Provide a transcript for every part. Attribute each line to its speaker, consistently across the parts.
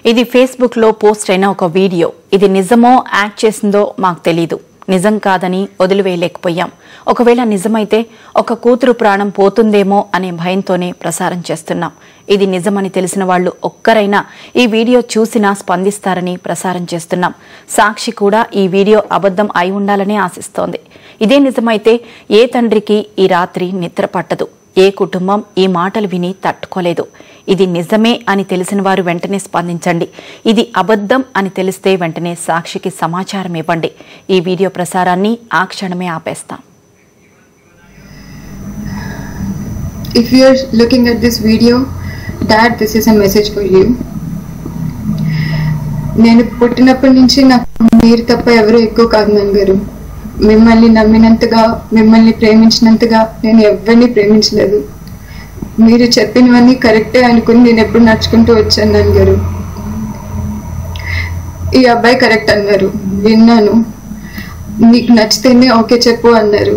Speaker 1: ఇది ఫేస్బుక్ లో పోస్ట్ అయిన ఒక వీడియో. ఇది నిజమో యాక్ట్ చేసిందో మాకు తెలీదు. నిజం కాదని వదిలివేయలేకపోయాం. ఒకవేళ నిజమైతే ఒక కూతురు ప్రాణం పోతుందేమో అనే భయంతోనే ప్రసారం చేస్తున్నాం. ఇది నిజమని తెలిసిన వాళ్ళు ఒక్కరైనా ఈ వీడియో చూసినా స్పందిస్తారని ప్రసారం చేస్తున్నాం. సాక్షి కూడా ఈ వీడియో అబద్ధం అయి ఉండాలని ఆశిస్తోంది. ఇదే నిజమైతే ఏ తండ్రికి ఈ రాత్రి నిద్ర పట్టదు. ఏ కుటుంబం ఈ మాటలు విని తట్టుకోలేదు. ఇది నిజమే అని తెలిసిన వారు వెంటనే స్పందించండి. ఇది అబద్ధం అని తెలిస్తే వెంటనే సాక్షికి సమాచారం ఇవ్వండి. ఈ వీడియో ప్రసారాన్ని ఆ క్షణమే ఆపేస్తాం.
Speaker 2: If you are looking at this video, Dad, this is a message for you. నేను పుట్టినప్పటి నుంచి నాకు మీరు తప్ప ఎవరు ఎక్కువ కాదు నాన్నగారు. మిమ్మల్ని నమ్మినంతగా, మిమ్మల్ని ప్రేమించినంతగా నేను ఎవరిని ప్రేమించలేదు. మీరు చెప్పినవన్నీ కరెక్టే అనుకుని నేను ఎప్పుడు నడుచుకుంటూ వచ్చాను నాన్నగారు. ఈ అబ్బాయి కరెక్ట్ అన్నారు, విన్నాను. నీకు నచ్చితేనే ఓకే చెప్పు అన్నారు.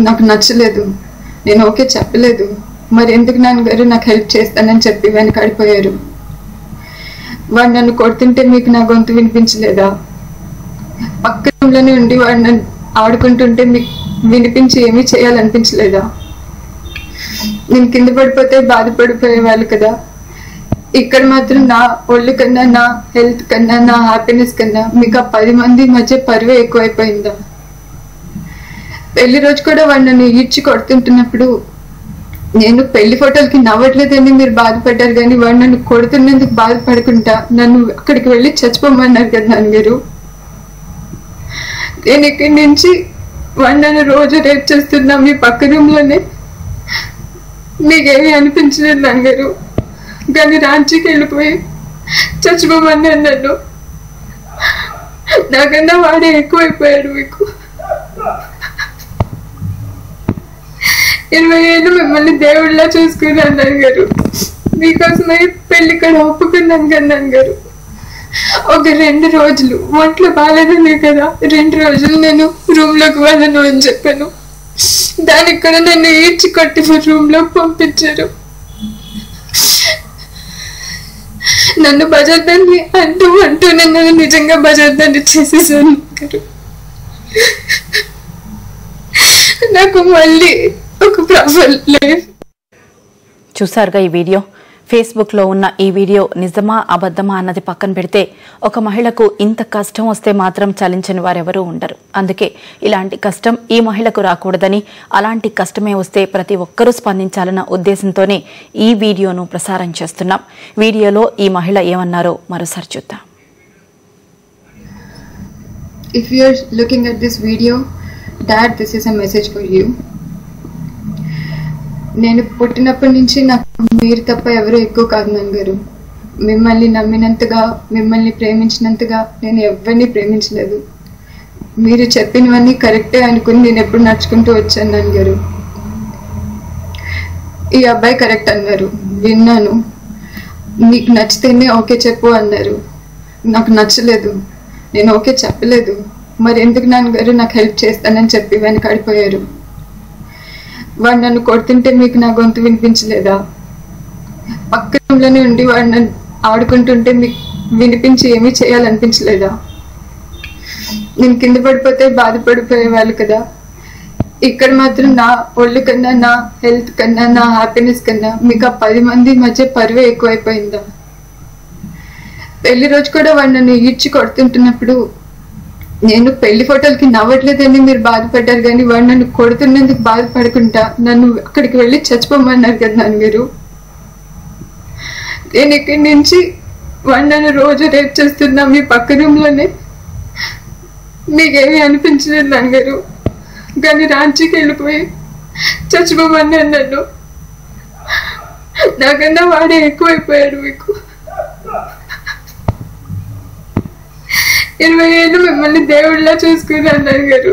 Speaker 2: నాకు నచ్చలేదు, నేను ఓకే చెప్పలేదు. మరి ఎందుకు నాన్నగారు నాకు హెల్ప్ చేస్తానని చెప్పి వెనకాడిపోయారు? వాడు నన్ను కొడుతుంటే మీకు నా గొంతు వినిపించలేదా? పక్క రూమ్లోనే ఉండి వాడు నన్ను ఆడుకుంటుంటే మీకు వినిపించి ఏమీ చేయాలనిపించలేదా? నేను కింద పడిపోతే బాధపడిపోయేవాళ్ళు కదా. ఇక్కడ మాత్రం నా ఒళ్ళు కన్నా, నా హెల్త్ కన్నా, నా హ్యాపీనెస్ కన్నా మీకు ఆ 10 మంది మధ్య పరువే ఎక్కువైపోయిందా? పెళ్లి రోజు కూడా వాడు నన్ను ఈడ్చి కొడుతుంటున్నప్పుడు నేను పెళ్లి ఫోటోలకి నవ్వట్లేదని మీరు బాధపడ్డారు, కానీ వాడు నన్ను కొడుతున్నందుకు బాధపడకుండా నన్ను అక్కడికి వెళ్ళి చచ్చిపోమన్నారు కదా నాన్నగారు. నేను ఇక్కడి నుంచి వాడు నన్ను రోజు రేపు చేస్తున్నా మీ పక్క రూమ్లోనే. మీకేమీ అనిపించలేదు నాన్నగారు, కానీ రాంచీకి వెళ్ళిపోయి చచ్చిపోమన్నారు నన్ను. నాకన్నా వాడే ఎక్కువైపోయాడు మీకు. 20 ఏళ్ళు మిమ్మల్ని దేవుళ్ళ చూసుకున్నాను నాన్నగారు. మీకోసమే పెళ్లి కూడా ఒప్పుకున్నాను కదా నాన్నగారు. ఒక 2 రోజులు ఒంట్లో బాగాలేదనే కదా 2 రోజులు నేను రూమ్లోకి వెళ్ళను అని చెప్పాను. దానికి కూడా నన్ను ఈడ్చి కొట్టి రూమ్లోకి పంపించారు. నన్ను బజార్దాన్ని అంటూ నన్ను నిజంగా బజార్దాన్ని చేసేసాను. నాకు మళ్ళీ ఒక ప్రాబ్లం లైఫ్.
Speaker 1: చూసారుగా ఈ వీడియో. ఫేస్బుక్ లో ఉన్న ఈ వీడియో నిజమా అబద్ధమా అన్నది పక్కన పెడితే ఒక మహిళకు ఇంత కష్టం వస్తే మాత్రం చలించని వారెవరూ ఉండరు. అందుకే ఇలాంటి కష్టం ఈ మహిళకు రాకూడదని, అలాంటి కష్టమే వస్తే ప్రతి ఒక్కరూ స్పందించాలన్న ఉద్దేశంతోనే ఈ వీడియోను ప్రసారం చేస్తున్నాం. వీడియోలో ఈ మహిళ ఏమన్నారో మరోసారి చూద్దాం.
Speaker 2: If you are looking at this video, Dad, this is a message for you. నేను పుట్టినప్పటి నుంచి నాకు మీరు తప్ప ఎవరు ఎక్కువ కాదు నాన్నగారు. మిమ్మల్ని నమ్మినంతగా, మిమ్మల్ని ప్రేమించినంతగా నేను ఎవరిని ప్రేమించలేదు. మీరు చెప్పినవన్నీ కరెక్టే అనుకుని నేను ఎప్పుడు నడుచుకుంటూ వచ్చాను నాన్నగారు. ఈ అబ్బాయి కరెక్ట్ అన్నారు, విన్నాను. నీకు నచ్చితేనే ఓకే చెప్పు అన్నారు. నాకు నచ్చలేదు, నేను ఓకే చెప్పలేదు. మరి ఎందుకు నాన్నగారు నాకు హెల్ప్ చేస్తానని చెప్పి వెనకాడిపోయారు? వాడు నన్ను కొడుతుంటే మీకు నా గొంతు వినిపించలేదా? పక్క రూమ్లోనే ఉండి వాడు నన్ను ఆడుకుంటుంటే మీకు వినిపించి ఏమీ చేయాలనిపించలేదా? నేను కింద పడిపోతే బాధపడిపోయేవాళ్ళు కదా. ఇక్కడ మాత్రం నా ఒళ్ళు కన్నా, నా హెల్త్ కన్నా, నా హ్యాపీనెస్ కన్నా మీకు ఆ 10 మంది మధ్య పరువే ఎక్కువైపోయిందా? పెళ్లి రోజు కూడా వాడు నన్ను ఈడ్చి కొడుతుంటున్నప్పుడు నేను పెళ్లి ఫోటోలకి నవ్వట్లేదని మీరు బాధపడ్డారు, కానీ వాడు నన్ను కొడుతున్నందుకు బాధపడకుండా నన్ను అక్కడికి వెళ్ళి చచ్చిపోమన్నారు కదా నాన్నగారు. నేను ఇక్కడి నుంచి వాడు నన్ను రోజు రేపు చేస్తున్నా మీ పక్క రూమ్లోనే. మీకేమీ అనిపించలేదు నాన్నగారు, కానీ రాంచీకి వెళ్ళిపోయి చచ్చిపోమన్నారు నన్ను. నాకన్నా వాడే ఎక్కువైపోయాడు మీకు. 20 ఏళ్ళు మిమ్మల్ని దేవుళ్ళ చూసుకున్నాను నాన్నగారు.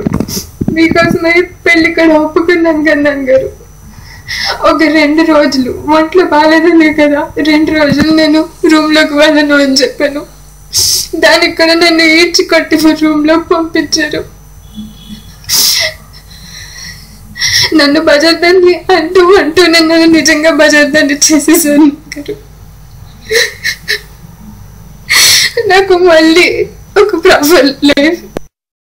Speaker 2: మీకోసమే పెళ్లి కూడా ఒప్పుకున్నాను కదా నాన్నగారు. ఒక 2 రోజులు ఒంట్లో బాగాలేదనే కదా 2 రోజులు నేను రూమ్లోకి వెళ్ళను అని చెప్పాను. దానికి కూడా నన్ను ఈడ్చి కొట్టి రూమ్లోకి పంపించారు. నన్ను బజార్దాన్ని అంటూ నన్ను నిజంగా బజార్దాన్ని చేసేసాను. నాకు మళ్ళీ ఒక ప్రాపర్ లైఫ్